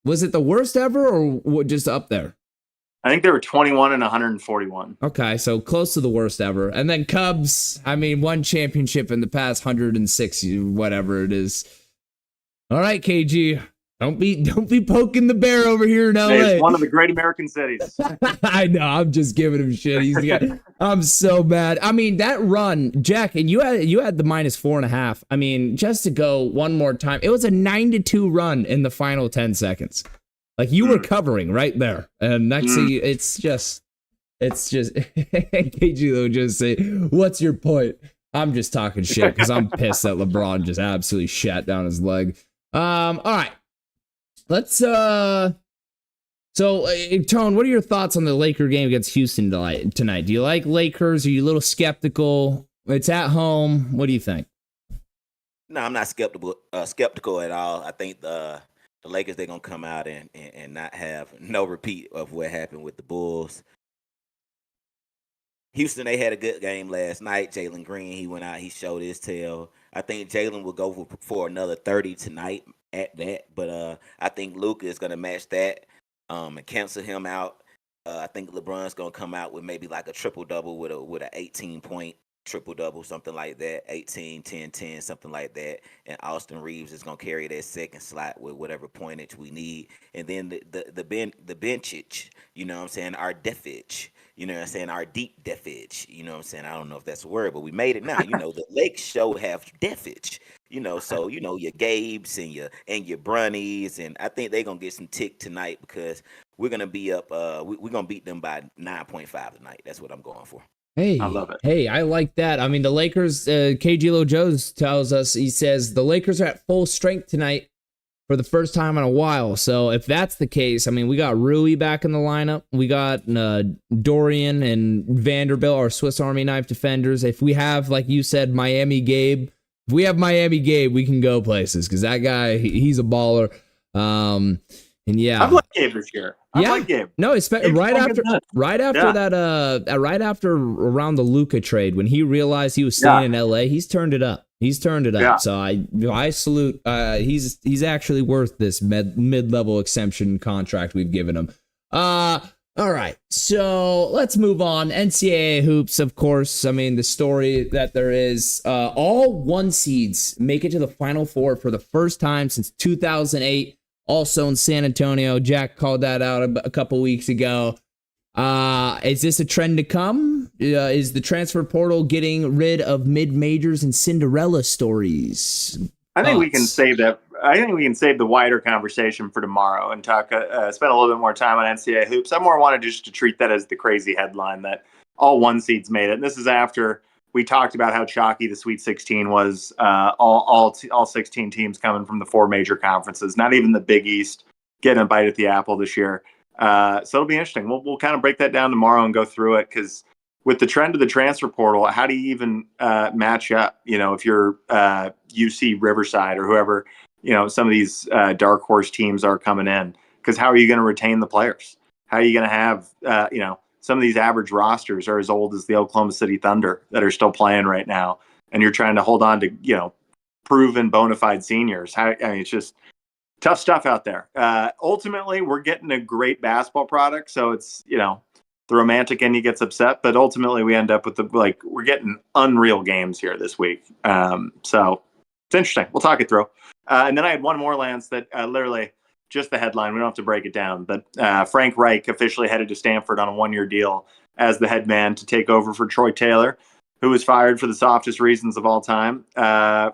Was it the worst ever or just up there? I think they were 21 and 141. Okay, so close to the worst ever. And then Cubs, I mean, 1 championship in the past 106, whatever it is. All right, KG, Don't be poking the bear over here in LA. Hey, it's one of the great American cities. I know. I'm just giving him shit. I'm so mad. I mean, that run, Jack, and you had the -4.5. I mean, just to go one more time, it was a 9-2 run in the final 10 seconds. Like you were covering right there, and next thing it's just KG will just say, "What's your point?" I'm just talking shit because I'm pissed that LeBron just absolutely shat down his leg. All right. Let's Tone, what are your thoughts on the Laker game against Houston tonight? Do you like Lakers? Are you a little skeptical? It's at home. What do you think? No, I'm not skeptical at all. I think the Lakers, they're gonna come out and not have no repeat of what happened with the Bulls. Houston, they had a good game last night. Jalen Green, he went out, he showed his tail. I think Jalen will go for another 30 tonight at that, but I think Luka is going to match that and cancel him out. I think LeBron's going to come out with maybe like a triple-double with a 18-point triple-double, something like that, 18, 10, 10, something like that. And Austin Reeves is going to carry that second slot with whatever pointage we need. And then the benchage, you know what I'm saying, our defage. You know what I'm saying? Our deep defage. You know what I'm saying? I don't know if that's a word, but we made it now. You know, the Lakes show have defage. You know, so you know your Gabes and your Brunnies, and I think they're gonna get some tick tonight because we're gonna be up. We're gonna beat them by 9.5 tonight. That's what I'm going for. Hey, I love it. Hey, I like that. I mean, the Lakers. KG Lo Joes tells us, he says the Lakers are at full strength tonight for the first time in a while. So if that's the case, I mean, we got Rui back in the lineup. We got Dorian and Vanderbilt, our Swiss Army knife defenders. If we have, like you said, Miami Gabe, if we have Miami Gabe, we can go places because that guy, he's a baller. And yeah, I've liked Gabe this year. I like Gabe. No, right after around the Luka trade, when he realized he was staying in LA, he's turned it up. Yeah. So I salute. He's actually worth this mid-level exemption contract we've given him. All right, so let's move on. NCAA hoops, of course. I mean, the story that there is, all 1 seeds make it to the Final Four for the first time since 2008. Also in San Antonio. Jack called that out a couple weeks ago. Is this a trend to come? Is the transfer portal getting rid of mid-majors and Cinderella stories? I think we can save that. I think we can save the wider conversation for tomorrow and talk. Spend a little bit more time on NCAA hoops. I more wanted just to treat that as the crazy headline that all 1 seeds made it. And this is after we talked about how chalky the Sweet 16 was. All 16 teams coming from the 4 major conferences. Not even the Big East getting a bite at the apple this year. So it'll be interesting. We'll kind of break that down tomorrow and go through it because with the trend of the transfer portal, how do you even match up? You know, if you're UC Riverside or whoever, you know, some of these dark horse teams are coming in, because how are you going to retain the players? How are you going to have, some of these average rosters are as old as the Oklahoma City Thunder that are still playing right now. And you're trying to hold on to, proven bona fide seniors. It's just tough stuff out there. Ultimately, we're getting a great basketball product. So it's, the romantic ending gets upset, but ultimately we end up with we're getting unreal games here this week. So it's interesting. We'll talk it through. And then I had one more, Lance, that literally just the headline. We don't have to break it down, but Frank Reich officially headed to Stanford on a 1-year deal as the head man to take over for Troy Taylor, who was fired for the softest reasons of all time.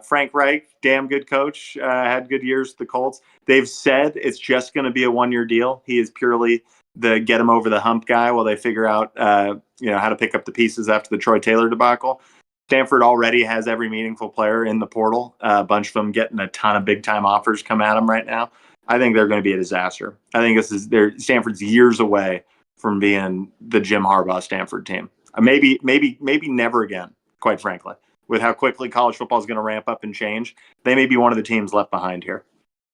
Frank Reich, damn good coach, had good years with the Colts. They've said it's just going to be a 1-year deal. He is purely the get him over the hump guy while they figure out, how to pick up the pieces after the Troy Taylor debacle. Stanford already has every meaningful player in the portal. A bunch of them getting a ton of big time offers come at them right now. I think they're going to be a disaster. I think Stanford's years away from being the Jim Harbaugh Stanford team. Maybe never again, quite frankly. With how quickly college football is going to ramp up and change, they may be one of the teams left behind here.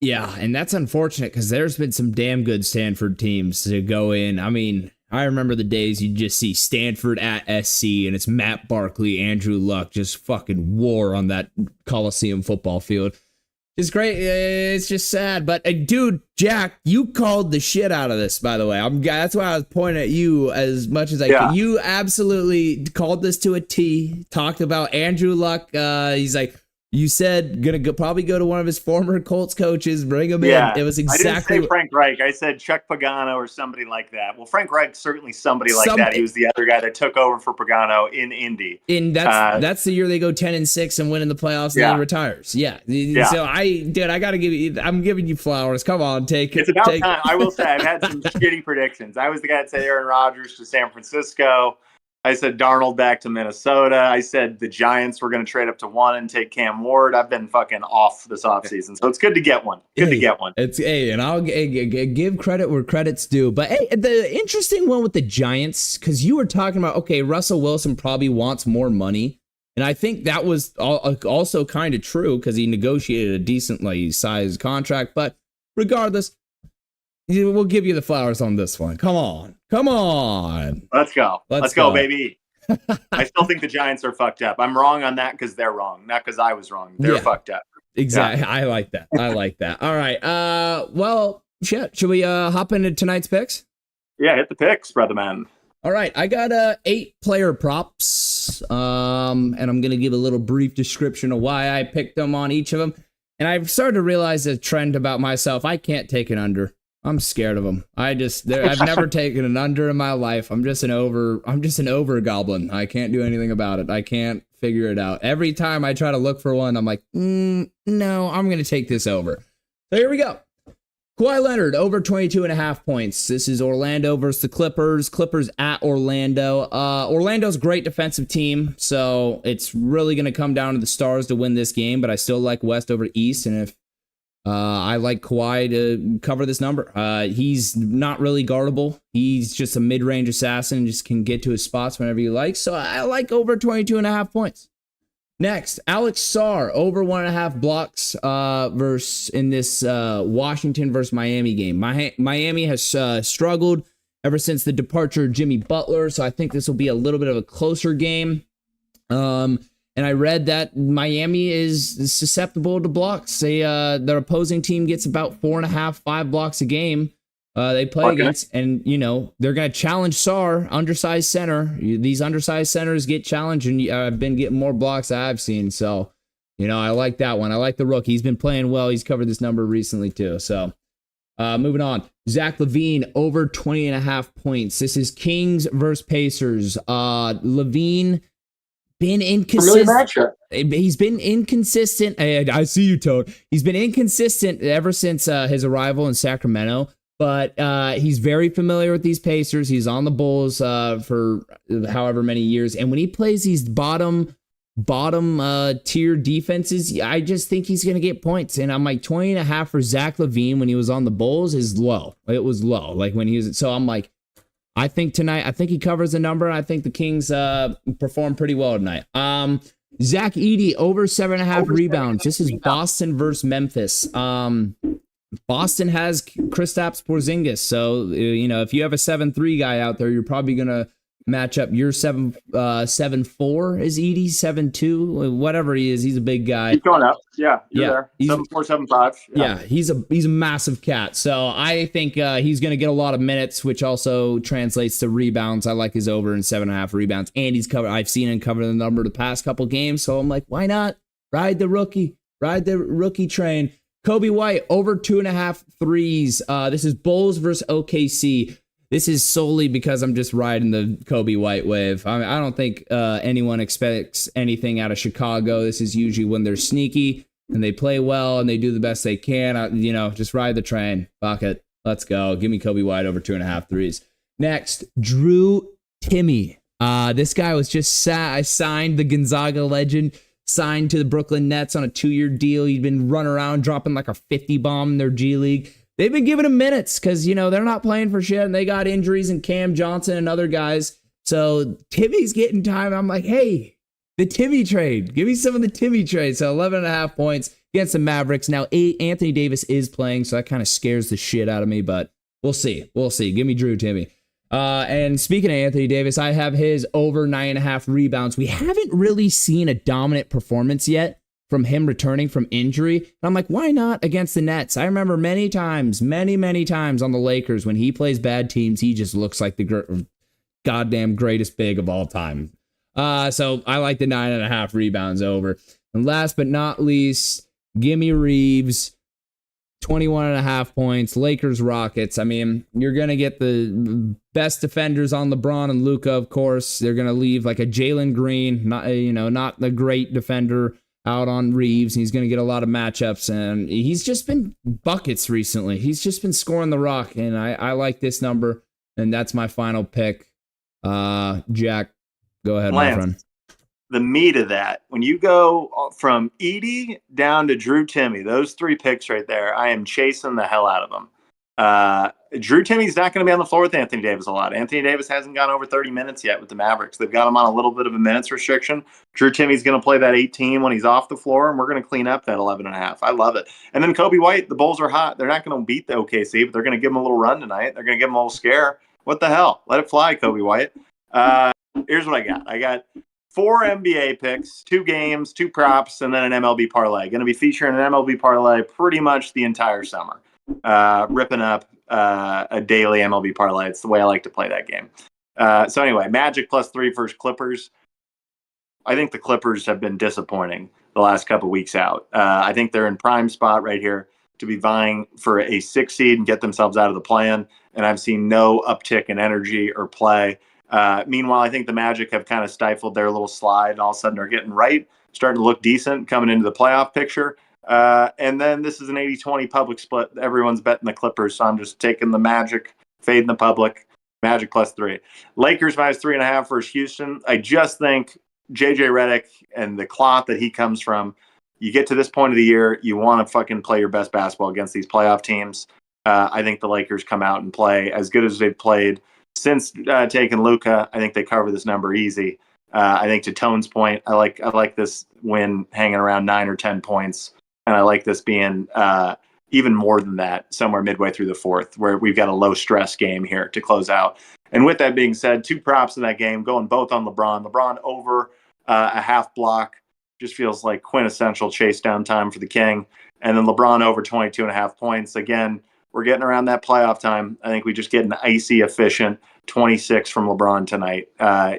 Yeah, and that's unfortunate because there's been some damn good Stanford teams to go in. I mean, I remember the days you just see Stanford at SC and it's Matt Barkley, Andrew Luck, just fucking war on that Coliseum football field. It's great. It's just sad. But dude, Jack, you called the shit out of this, by the way. That's why I was pointing at you as much as I could. You absolutely called this to a T. Talked about Andrew Luck. He's like, You said probably go to one of his former Colts coaches, bring him in. It was exactly. I didn't say Frank Reich. I said Chuck Pagano or somebody like that. Well, Frank Reich certainly somebody like that. He was the other guy that took over for Pagano in Indy. That's the year they go 10-6 and win in the playoffs, and then he retires. Yeah. So I gotta give you. I'm giving you flowers. Come on, take it. It's about time. I will say I've had some shitty predictions. I was the guy that said Aaron Rodgers to San Francisco. I said Darnold back to Minnesota. I said the Giants were going to trade up to 1 and take Cam Ward. I've been fucking off this offseason, so it's good to get one. And I'll give credit where credit's due. But hey, the interesting one with the Giants, because you were talking about, okay, Russell Wilson probably wants more money. And I think that was also kind of true because he negotiated a decently sized contract. But regardless, we'll give you the flowers on this one. Come on. Let's go, baby. I still think the Giants are fucked up. I'm wrong on that because they're wrong, not because I was wrong. They're fucked up. Exactly. Yeah. I like that. All right. Well, shit. Should we hop into tonight's picks? Yeah, hit the picks, brother man. All right. I got 8 player props. And I'm gonna give a little brief description of why I picked them on each of them. And I've started to realize a trend about myself. I can't take an under. I'm scared of them. I've never taken an under in my life. I'm just an over goblin. I can't do anything about it. I can't figure it out. Every time I try to look for one, I'm like, no, I'm going to take this over. So here we go. Kawhi Leonard over 22.5 points. This is Orlando versus the Clippers. Clippers at Orlando. Orlando's a great defensive team, so it's really going to come down to the stars to win this game, but I still like West over East, and if I like Kawhi to cover this number. He's not really guardable. He's just a mid-range assassin, just can get to his spots whenever he likes. So I like over 22.5 points. Next, Alex Sarr over 1.5 blocks in this Washington versus Miami game. Miami has struggled ever since the departure of Jimmy Butler, so I think this will be a little bit of a closer game. And I read that Miami is susceptible to blocks. Their opposing team gets about 4.5, 5 blocks a game. They play against, and they're going to challenge Sarr, undersized center. These undersized centers get challenged, and I've been getting more blocks than I've seen. So, I like that one. I like the rookie. He's been playing well. He's covered this number recently too. So, moving on. Zach LaVine over 20.5 points. This is Kings versus Pacers. LaVine been inconsistent. He's been inconsistent. I see you, Toad. He's been inconsistent ever since his arrival in Sacramento, but he's very familiar with these Pacers. He's on the Bulls for however many years, and when he plays these bottom tier defenses, I just think he's going to get points. And I'm like 20.5 for Zach LaVine when he was on the Bulls is low. It was low, like when he was. So I'm like, I think tonight, I think he covers the number. I think the Kings perform pretty well tonight. Zach Edey over 7.5 rebounds. This is Boston versus Memphis. Boston has Kristaps Porzingis, so if you have a 7-3 guy out there, you're probably gonna match up your 7-4 is Edey, 7-2, whatever he is. He's a big guy. He's going up. Yeah, there. 7-4, 7-5. Yeah, he's a massive cat. So I think he's going to get a lot of minutes, which also translates to rebounds. I like his over in 7.5 rebounds, and he's covered. I've seen him cover the number the past couple games, so I'm like, why not ride the rookie train? Kobe White over 2.5 threes. This is Bulls versus OKC. This is solely because I'm just riding the Kobe White wave. I don't think anyone expects anything out of Chicago. This is usually when they're sneaky and they play well and they do the best they can. Just ride the train. Fuck it. Let's go. Give me Kobe White over 2.5 threes. Next, Drew Timme. This guy was just signed, the Gonzaga legend, signed to the Brooklyn Nets on a 2-year deal. He'd been running around dropping like a 50 bomb in their G League. They've been giving him minutes because, they're not playing for shit and they got injuries and Cam Johnson and other guys. So Timmy's getting time. I'm like, hey, the Timme trade. Give me some of the Timme trade. So 11.5 points against the Mavericks. Now, Anthony Davis is playing, so that kind of scares the shit out of me, but we'll see. Give me Drew Timme. And speaking of Anthony Davis, I have his over 9.5 rebounds. We haven't really seen a dominant performance yet from him returning from injury. And I'm like, why not against the Nets? I remember many times on the Lakers, when he plays bad teams, he just looks like the goddamn greatest big of all time. So I like the 9.5 rebounds over. And last but not least, gimme Reeves, 21.5 points. Lakers Rockets. I mean, you're gonna get the best defenders on LeBron and Luka, of course. They're gonna leave like a Jalen Green, not the great defender, out on Reeves. He's gonna get a lot of matchups, and he's just been buckets recently. He's just been scoring the rock, and I like this number, and that's my final pick. Jack, go ahead, Lance, my friend. the meat of that, when you go from Edie down to Drew Timme, those 3 picks right there, I am chasing the hell out of them. Drew Timmy's not going to be on the floor with Anthony Davis a lot. Anthony Davis hasn't gone over 30 minutes yet with the Mavericks. They've got him on a little bit of a minutes restriction. Drew Timmy's going to play that 18 when he's off the floor, and we're going to clean up that 11.5. I love it. And then Kobe White, the Bulls are hot. They're not going to beat the OKC, but they're going to give him a little run tonight. They're going to give him a little scare. What the hell? Let it fly, Kobe White. Here's what I got. I got 4 NBA picks, 2 games, 2 props, and then an MLB parlay. Going to be featuring an MLB parlay pretty much the entire summer. Ripping up a daily MLB parlay. It's the way I like to play that game. So anyway, Magic +3 versus Clippers. I think the Clippers have been disappointing the last couple weeks out. I think they're in prime spot right here to be vying for a 6 seed and get themselves out of the play-in, and I've seen no uptick in energy or play. Meanwhile, I think the Magic have kind of stifled their little slide, and all of a sudden they're getting right, starting to look decent, coming into the playoff picture. And then this is an 80-20 public split. Everyone's betting the Clippers, so I'm just taking the Magic, fading the public. Magic +3. Lakers -3.5 versus Houston. I just think JJ Redick and the cloth that he comes from, you get to this point of the year, you want to fucking play your best basketball against these playoff teams. I think the Lakers come out and play as good as they've played since taking Luka. I think they cover this number easy. I think to Tone's point, I like this win hanging around 9 or 10 points. And I like this being even more than that, somewhere midway through the fourth, where we've got a low-stress game here to close out. And with that being said, 2 props in that game, going both on LeBron. LeBron over a half block just feels like quintessential chase down time for the King. And then LeBron over 22.5 points. Again, we're getting around that playoff time. I think we just get an icy, efficient 26 from LeBron tonight.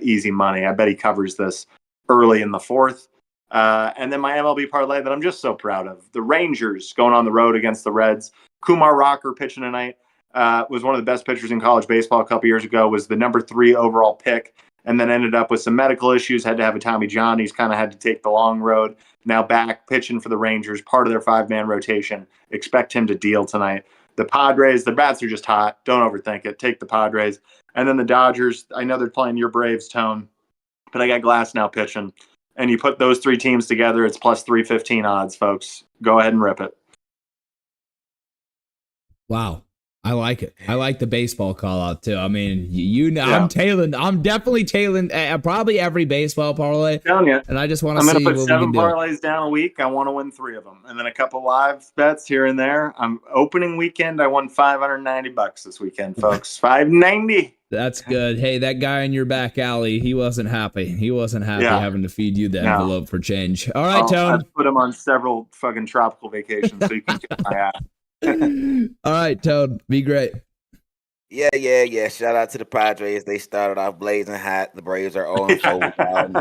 Easy money. I bet he covers this early in the fourth. And then my MLB parlay that I'm just so proud of. The Rangers going on the road against the Reds. Kumar Rocker pitching tonight. Was one of the best pitchers in college baseball a couple years ago. Was the number 3 overall pick. And then ended up with some medical issues. Had to have a Tommy John. He's kind of had to take the long road. Now back pitching for the Rangers. Part of their 5-man rotation. Expect him to deal tonight. The Padres, their bats are just hot. Don't overthink it. Take the Padres. And then the Dodgers. I know they're playing your Braves, Tone. But I got Glass now pitching. And you put those 3 teams together, it's +315 odds, folks. Go ahead and rip it. Wow. I like it. I like the baseball call out too. I mean, Yeah. I'm definitely tailing probably every baseball parlay. I'm telling you. And I just want to I'm see going to what put we 7 can do. parlays down a week. I want to win 3 of them. And then a couple live bets here and there. I'm opening weekend. I won $590 this weekend, folks. $590. That's good. Hey, that guy in your back alley, he wasn't happy. He wasn't happy having to feed you the envelope for change. All right, Tone. I've put him on several fucking tropical vacations so you can get my eye. All right, Tone. Be great. Yeah. Shout out to the Padres. They started off blazing hot. The Braves are 0-4, and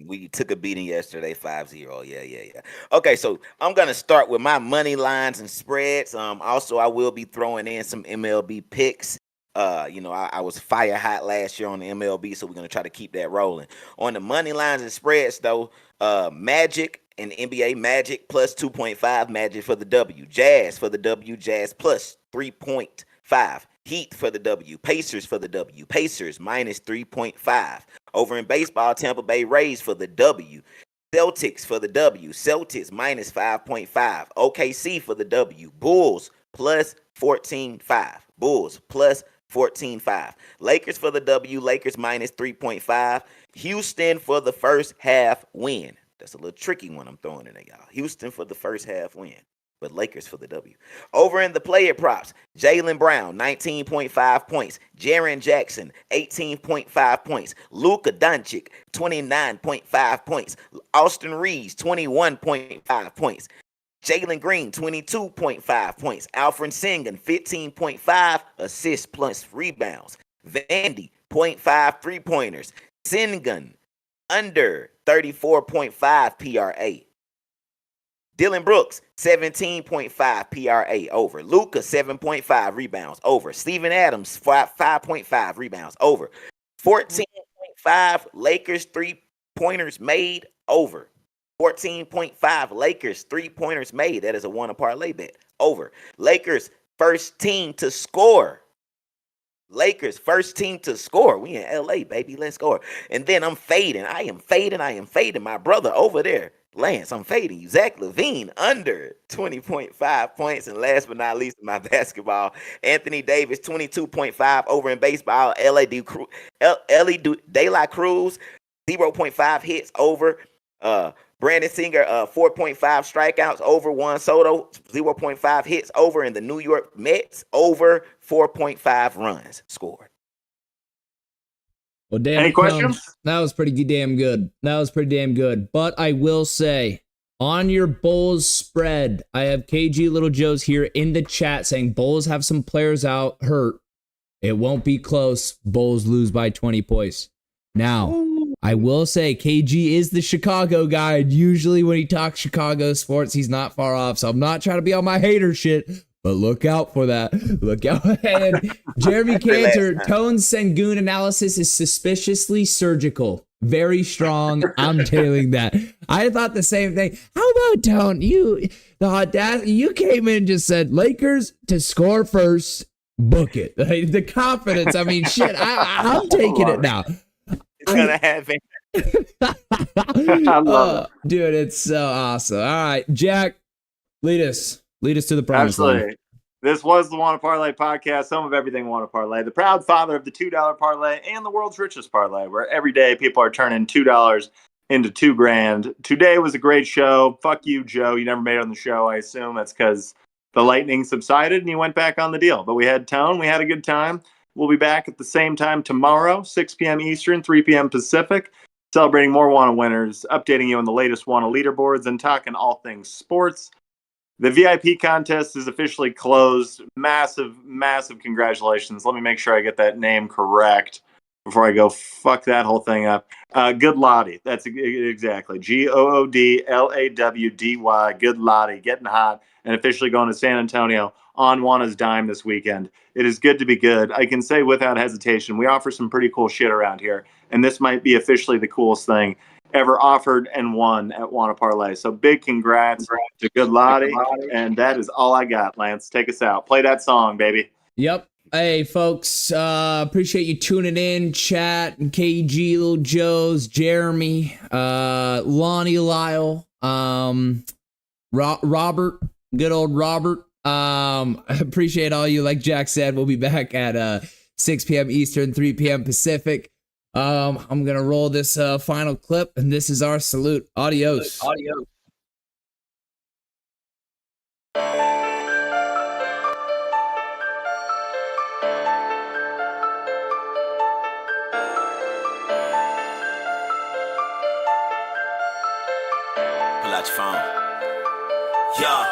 we took a beating yesterday, 5-0. Yeah. Okay, so I'm gonna start with my money lines and spreads. Also, I will be throwing in some MLB picks. I was fire hot last year on the MLB, so we're gonna try to keep that rolling. On the money lines and spreads, though, Magic and NBA Magic +2.5, Magic for the W. Jazz for the W, Jazz +3.5. Heat for the W. Pacers for the W. Pacers -3.5. Over in baseball, Tampa Bay Rays for the W. Celtics for the W. Celtics -5.5. OKC for the W. Bulls +14.5. Bulls +14.5. Lakers for the W. Lakers -3.5. Houston for the first half win. That's a little tricky one I'm throwing in there, y'all. Houston for the first half win. But Lakers for the W. Over in the player props, Jaylen Brown, 19.5 points. Jaren Jackson, 18.5 points. Luka Doncic, 29.5 points. Austin Reeves, 21.5 points. Jalen Green, 22.5 points. Alfred Sengun, 15.5 assists plus rebounds. Vandy, 0.5 3-pointers. Sengun, under 34.5 PRA. Dylan Brooks, 17.5 PRA over. Luka, 7.5 rebounds over. Steven Adams, 5.5 rebounds over. 14.5 Lakers 3-pointers made over. 14.5 Lakers 3-pointers made. That is a one parlay bet over. Lakers first team to score. Lakers first team to score. We in LA, baby. Let's score. And then I'm fading. I am fading my brother over there. Lance, I'm fading. Zach LaVine under 20.5 points. And last but not least, my basketball, Anthony Davis, 22.5 over in baseball. De La Cruz, 0.5 hits over. Brandon Singer, 4.5 strikeouts over. Juan Soto, 0.5 hits over. And the New York Mets, over 4.5 runs scored. Well, damn. Any questions? That was pretty damn good. But I will say, on your Bulls spread, I have KG Little Joe's here in the chat saying Bulls have some players out hurt. It won't be close. Bulls lose by 20 points. Now, I will say KG is the Chicago guy. Usually when he talks Chicago sports, he's not far off. So I'm not trying to be on my hater shit, but look out for that. Look out. And Jeremy Cantor, Tone Sengun analysis is suspiciously surgical. Very strong. I'm tailing that. I thought the same thing. How about Tone? You came in and just said Lakers to score first. Book it. The confidence. I mean, shit. I'm taking it now. It's gonna happen. I love it. Dude, it's so awesome. All right, Jack, lead us to the promised land. Absolutely. This was the Wanna Parlay podcast, home of everything Wanna Parlay, the proud father of the $2 parlay and the world's richest parlay, where every day people are turning $2 into $2,000. Today was a great show. Fuck you, Joe. You never made it on the show. I assume that's because the lightning subsided and you went back on the deal. But we had Tone. We had a good time. We'll be back at the same time tomorrow, 6 p.m. Eastern, 3 p.m. Pacific, celebrating more Wanna winners, updating you on the latest Wanna leaderboards, and talking all things sports. The VIP contest is officially closed. Massive, massive congratulations. Let me make sure I get that name correct before I go fuck that whole thing up. Good Lottie. That's exactly. Goodlawdy. Good Lottie. Getting hot and officially going to San Antonio on Wanna's dime this weekend. It is good to be good. I can say without hesitation, we offer some pretty cool shit around here. And this might be officially the coolest thing ever offered and won at Wanna Parlay. So big congrats to Good Lottie. And that is all I got, Lance. Take us out. Play that song, baby. Yep. Hey, folks, appreciate you tuning in. Chat, and KG, Little Joe's, Jeremy, Lonnie Lyle, Robert, good old Robert. I appreciate all you. Like Jack said, we'll be back at 6 p.m. Eastern, 3 p.m. Pacific. I'm gonna roll this final clip, and this is our salute. Adios. Adios. Pull out your phone. Yeah,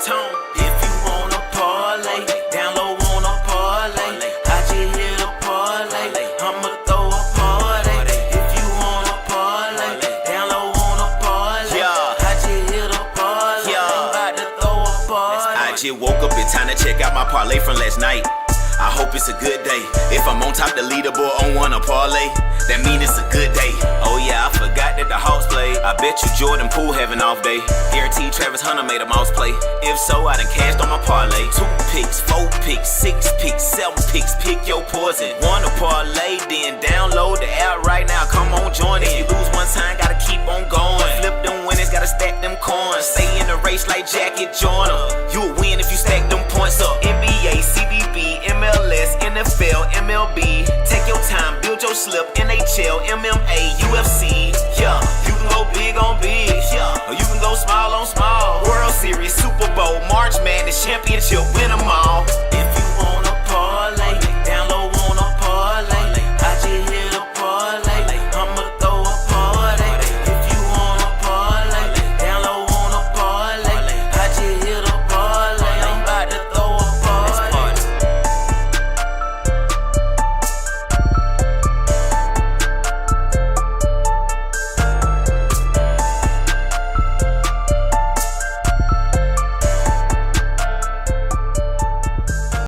Tone. If you wanna parlay, down low on a parlay. I just hit a parlay. I'ma throw a party. If you wanna parlay, down low on a parlay. I just hit a parlay. I'm about to throw a party. I just woke up in time to check out my parlay from last night. I hope it's a good day. If I'm on top the leaderboard on Wanna Parlay, that mean it's a good day. Oh yeah, I forgot that the Hawks play. I bet you Jordan Poole have an off day. Guaranteed Travis Hunter made a mouse play. If so, I done cashed on my parlay. 2 picks, 4 picks, 6 picks, 7 picks. Pick your poison. Wanna Parlay, then download the app right now. Come on, join it. You lose one time, gotta keep on going. Flip them winners, gotta stack them coins. Stay in the race like Jackie Joyner. You'll win if you stack them points up. NBA, CBB, MLS, NFL, MLB. Take your time, build your slip. NHL, MMA, UFC. Yeah, you can go big on big. Yeah, or you can go small on small. World Series, Super Bowl, March Madness, championship, win them all.